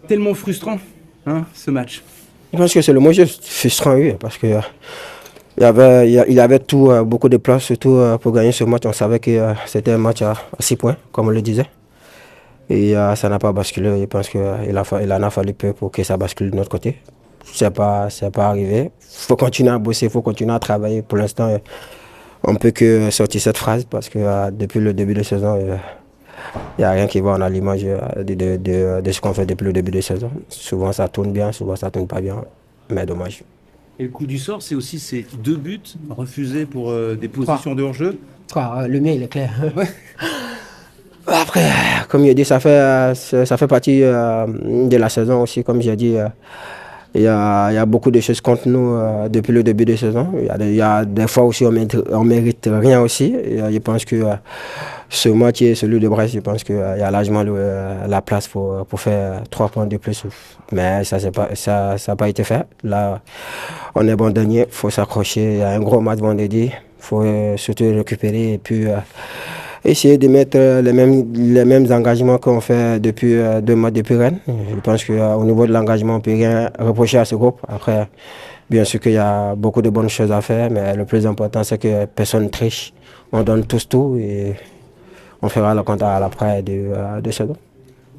Tellement frustrant, hein, ce match. Je pense que c'est le mot juste frustrant, oui, parce que il y avait tout, beaucoup de place, surtout pour gagner ce match. On savait que c'était un match à 6 points, comme on le disait. Et ça n'a pas basculé. Je pense qu'il en a fallu peu pour que ça bascule de notre côté. C'est pas arrivé. Il faut continuer à bosser, il faut continuer à travailler. Pour l'instant, on ne peut que sortir cette phrase parce que depuis le début de saison, il n'y a rien qui va en l'image de ce qu'on fait depuis le début de saison. Souvent ça tourne bien, souvent ça tourne pas bien, mais dommage. Et le coup du sort, c'est aussi ces 2 buts refusés pour des Trois. positions de hors-jeu. Le mien, il est clair. Après, comme je dis, ça fait partie de la saison aussi. Comme j'ai dit, il y a beaucoup de choses contre nous depuis le début de saison. Il y a des fois aussi, on mérite rien aussi. Et, je pense que ce match et celui de Brest, je pense qu'il y a largement la place pour faire 3 points de plus. Mais ça n'a pas été fait. Là, on est bon dernier, il faut s'accrocher. Il y a un gros match vendredi. Il faut surtout récupérer et puis essayer de mettre les mêmes engagements qu'on fait depuis 2 mois depuis Rennes. Je pense qu'au niveau de l'engagement, on ne peut rien reprocher à ce groupe. Après, bien sûr qu'il y a beaucoup de bonnes choses à faire, mais le plus important, c'est que personne ne triche. On donne tous tout et on fera le compte à l'après de ce groupe.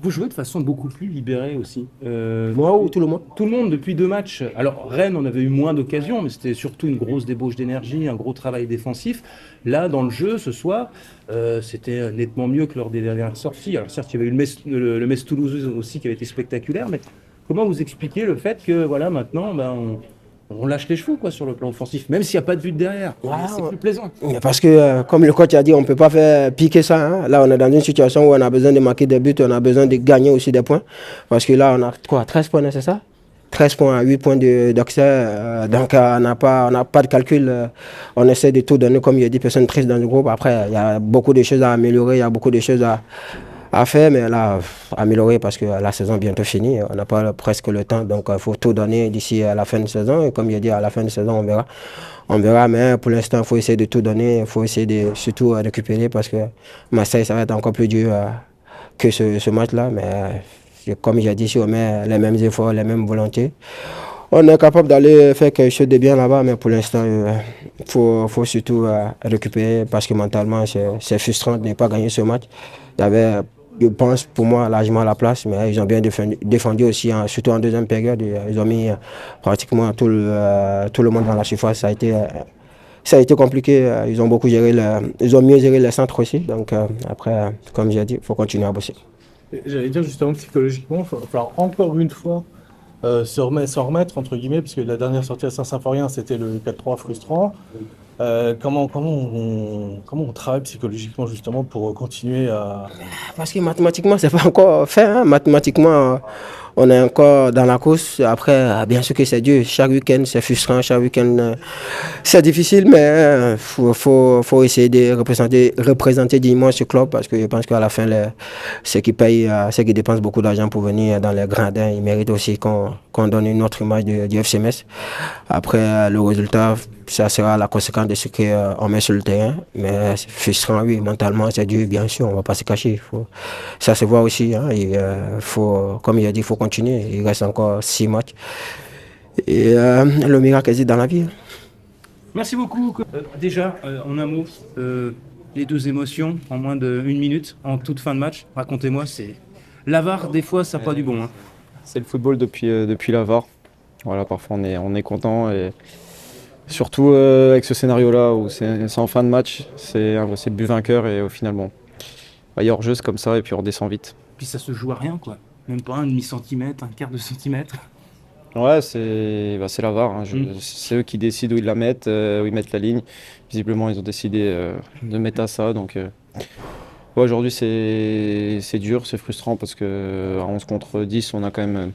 Vous jouez de façon beaucoup plus libérée aussi. Moi ou tout le monde? Tout le monde depuis 2 matchs. Alors Rennes, on avait eu moins d'occasions, mais c'était surtout une grosse débauche d'énergie, un gros travail défensif. Là, dans le jeu, ce soir, c'était nettement mieux que lors des dernières sorties. Alors certes, il y avait eu le Metz Toulouse aussi qui avait été spectaculaire, mais comment vous expliquez le fait que voilà, maintenant, on lâche les chevaux quoi, sur le plan offensif, même s'il n'y a pas de but derrière. C'est plus plaisant. Parce que, comme le coach a dit, on ne peut pas faire piquer ça, hein. Là, on est dans une situation où on a besoin de marquer des buts, on a besoin de gagner aussi des points. Parce que là, on a quoi, 13 points, c'est ça? 13 points à 8 points d'accès. Donc, on n'a pas de calcul. On essaie de tout donner, comme il a dit, personne triste dans le groupe. Après, il y a beaucoup de choses à améliorer, il y a beaucoup de choses à faire, mais là, améliorer parce que la saison est bientôt finie. On n'a pas presque le temps, donc il faut tout donner d'ici à la fin de saison. Et comme il a dit, à la fin de saison, on verra. On verra, mais pour l'instant, il faut essayer de tout donner. Il faut essayer de surtout récupérer parce que Marseille, ça va être encore plus dur que ce match-là. Mais comme j'ai dit, si on met les mêmes efforts, les mêmes volontés, on est capable d'aller faire quelque chose de bien là-bas. Mais pour l'instant, il faut surtout récupérer parce que mentalement, c'est frustrant de ne pas gagner ce match. Il y avait, je pense, pour moi, largement la place, mais ils ont bien défendu aussi, surtout en deuxième période. Ils ont mis pratiquement tout le monde dans la surface. Ça a été compliqué. Ils ont ils ont mieux géré les centres aussi. Donc après, comme j'ai dit, il faut continuer à bosser. J'allais dire justement psychologiquement, il va falloir encore une fois s'en remettre, entre guillemets, parce que la dernière sortie à Saint-Symphorien, c'était le 4-3 frustrant. Comment on travaille psychologiquement justement pour continuer à... Parce que mathématiquement, c'est pas encore fait, hein. Mathématiquement, on est encore dans la course. Après, bien sûr que c'est dur. Chaque week-end, c'est frustrant. Chaque week-end, c'est difficile, mais faut essayer de représenter dignement ce club parce que je pense qu'à la fin, ceux qui payent, ceux qui dépensent beaucoup d'argent pour venir dans les gradins, ils méritent aussi qu'on donne une autre image du FC Metz. Après, le résultat, ça sera la conséquence de ce qu'on met sur le terrain. Mais c'est frustrant, oui, mentalement, c'est dur, bien sûr, on ne va pas se cacher. Ça se voit aussi, hein, comme il a dit, il faut continuer. Il reste encore 6 matchs. Et le miracle existe dans la vie. Merci beaucoup. Déjà, en un mot, les 2 émotions en moins d'1 minute, en toute fin de match. Racontez-moi, c'est... La VAR, des fois, ça n'a pas du bon. Hein. C'est le football depuis la VAR. Voilà, parfois on est content et surtout avec ce scénario-là où c'est en fin de match, c'est le but vainqueur et au final, bon, il y a hors-jeu, c'est comme ça et puis on redescend vite. Puis ça se joue à rien, quoi. Même pas un demi-centimètre, un quart de centimètre. Ouais, c'est la VAR, hein. C'est eux qui décident où ils la mettent, où ils mettent la ligne. Visiblement, ils ont décidé de mettre à ça. Donc, ouais, aujourd'hui, c'est dur, c'est frustrant parce qu'à 11 contre 10, on a quand même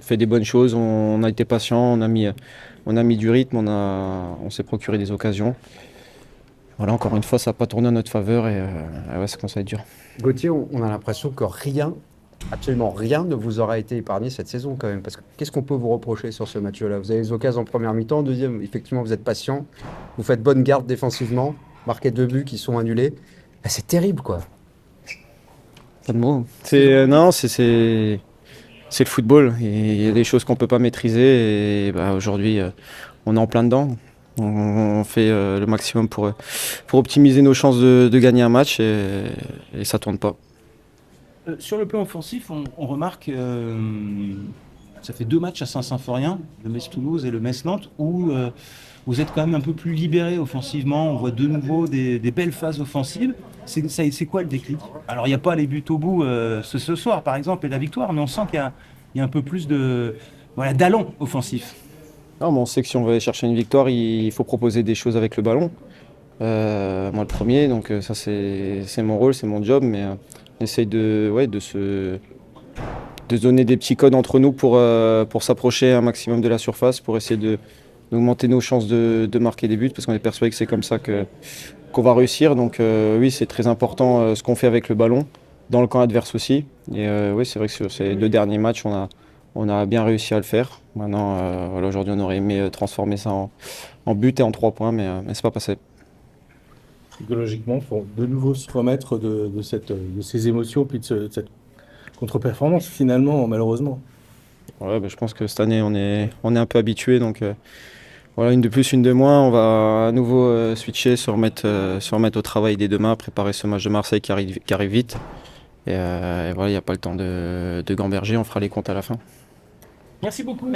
fait des bonnes choses. On a été patient, on a mis du rythme, on s'est procuré des occasions. Voilà, encore une fois, ça n'a pas tourné en notre faveur et ouais, ça commence à être dur. Gauthier, on a l'impression que rien, absolument rien ne vous aura été épargné cette saison quand même. Parce que qu'est-ce qu'on peut vous reprocher sur ce match-là? Vous avez les occasions en première mi-temps, deuxième, effectivement, vous êtes patient, vous faites bonne garde défensivement, marquez 2 buts qui sont annulés. Ben, c'est terrible, quoi. Pas de mots. Non, c'est c'est le football. Et il y a des choses qu'on ne peut pas maîtriser. Et bah, aujourd'hui, on est en plein dedans. On fait le maximum pour optimiser nos chances de gagner un match et ça ne tourne pas. Sur le plan offensif, on remarque, ça fait 2 matchs à Saint-Symphorien, le Metz-Toulouse et le Metz-Nantes, où vous êtes quand même un peu plus libéré offensivement. On voit de nouveau des belles phases offensives. C'est quoi le déclic? Alors, il n'y a pas les buts au bout ce soir, par exemple, et la victoire, mais on sent qu'il y a un peu plus d'allant offensif. Non, mais on sait que si on veut aller chercher une victoire, il faut proposer des choses avec le ballon. Moi le premier, donc ça c'est mon rôle, c'est mon job, mais on essaye de se donner des petits codes entre nous pour s'approcher un maximum de la surface, pour essayer d'augmenter nos chances de marquer des buts, parce qu'on est persuadé que c'est comme ça qu'on va réussir. Donc oui, c'est très important ce qu'on fait avec le ballon, dans le camp adverse aussi. Et oui, c'est vrai que sur ces 2 derniers matchs, on a bien réussi à le faire. Maintenant, voilà, aujourd'hui, on aurait aimé transformer ça en but et en 3 points, mais c'est pas passé. Psychologiquement, il faut de nouveau se remettre de ces émotions, puis de cette contre-performance, finalement, malheureusement. Ouais, bah, je pense que cette année, on est un peu habitué. Donc voilà, une de plus, une de moins. On va à nouveau switcher, se remettre au travail dès demain, préparer ce match de Marseille qui arrive vite. Et voilà, il n'y a pas le temps de gamberger, on fera les comptes à la fin. Merci beaucoup.